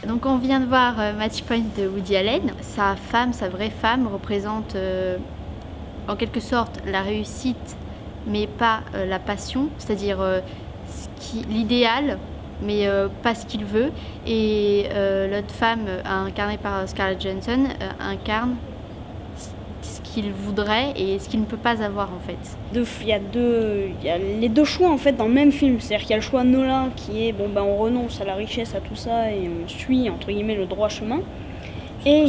Donc on vient de voir Match Point de Woody Allen. Sa femme, sa vraie femme, représente en quelque sorte la réussite, mais pas la passion, c'est-à-dire l'idéal, mais pas ce qu'il veut. Et l'autre femme, incarnée par Scarlett Johansson, incarne ce qu'il voudrait et ce qu'il ne peut pas avoir en fait. Il y a les deux choix en fait dans le même film, c'est-à-dire qu'il y a le choix de Nolan qui est bon ben on renonce à la richesse, à tout ça et on suit entre guillemets le droit chemin. Et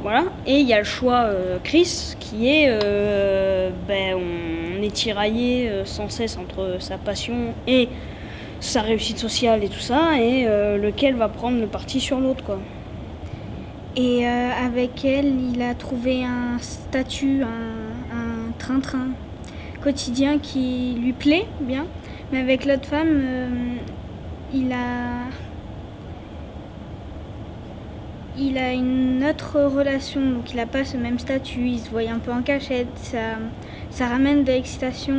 voilà, et il y a le choix Chris qui est ben on est tiraillé sans cesse entre sa passion et sa réussite sociale et tout ça, et lequel va prendre le parti sur l'autre quoi. Et avec elle, il a trouvé un statut, un train-train quotidien qui lui plaît bien. Mais avec l'autre femme, il a une autre relation, donc il n'a pas ce même statut, il se voit un peu en cachette, ça ramène de l'excitation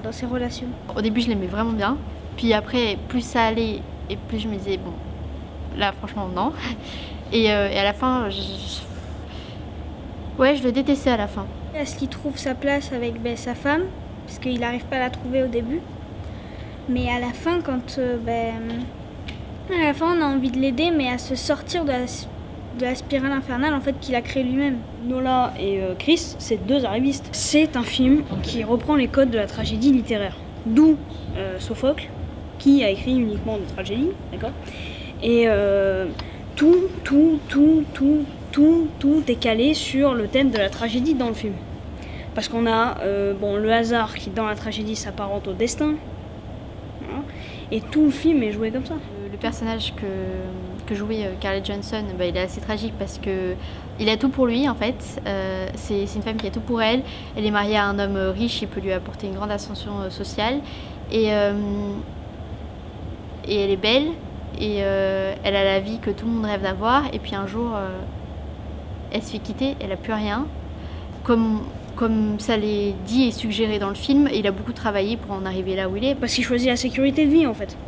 dans ses relations. Au début je l'aimais vraiment bien, puis après plus ça allait et plus je me disais bon, là franchement non. Et à la fin, ouais, je le détestais à la fin. Est-ce qu'il trouve sa place avec sa femme, parce qu'il n'arrive pas à la trouver au début. Mais à la fin, à la fin, on a envie de l'aider, mais à se sortir de la spirale infernale en fait qu'il a créée lui-même. Nola et Chris, c'est deux arrivistes. C'est un film qui reprend les codes de la tragédie littéraire. D'où Sophocle, qui a écrit uniquement des tragédies, d'accord. Et tout est calé sur le thème de la tragédie dans le film. Parce qu'on a le hasard qui dans la tragédie s'apparente au destin. Voilà. Et tout le film est joué comme ça. Le personnage que jouait Scarlett Johansson, il est assez tragique parce que il a tout pour lui en fait. C'est une femme qui a tout pour elle. Elle est mariée à un homme riche, il peut lui apporter une grande ascension sociale. Et elle est belle. Et elle a la vie que tout le monde rêve d'avoir, et puis un jour elle se fait quitter, elle n'a plus rien. Comme ça l'est dit et suggéré dans le film, il a beaucoup travaillé pour en arriver là où il est. Parce qu'il choisit la sécurité de vie en fait.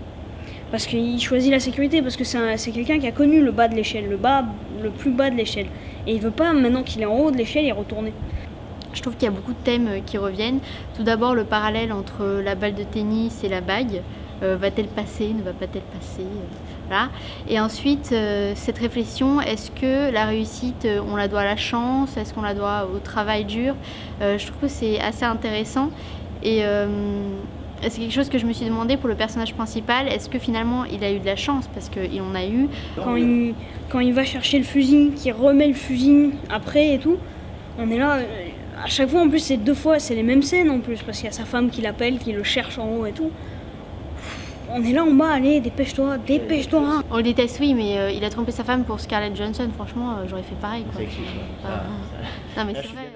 Parce qu'il choisit la sécurité, parce que c'est quelqu'un qui a connu le bas de l'échelle, le plus bas de l'échelle. Et il veut pas, maintenant qu'il est en haut de l'échelle, y retourner. Je trouve qu'il y a beaucoup de thèmes qui reviennent. Tout d'abord le parallèle entre la balle de tennis et la bague. Va-t-elle passer, ne va pas-t-elle passer voilà. Et ensuite, cette réflexion, est-ce que la réussite, on la doit à la chance, est-ce qu'on la doit au travail dur? Je trouve que c'est assez intéressant. Et c'est quelque chose que je me suis demandé pour le personnage principal. Est-ce que finalement, il a eu de la chance? Parce qu'il en a eu. Quand il va chercher le fusil, qu'il remet le fusil après et tout, on est là... À chaque fois, en plus, c'est deux fois, c'est les mêmes scènes en plus, parce qu'il y a sa femme qui l'appelle, qui le cherche en haut et tout. On est là en bas, allez, dépêche-toi, dépêche-toi. On le déteste, oui, mais il a trompé sa femme pour Scarlett Johansson. Franchement, j'aurais fait pareil, quoi. Non, mais c'est vrai.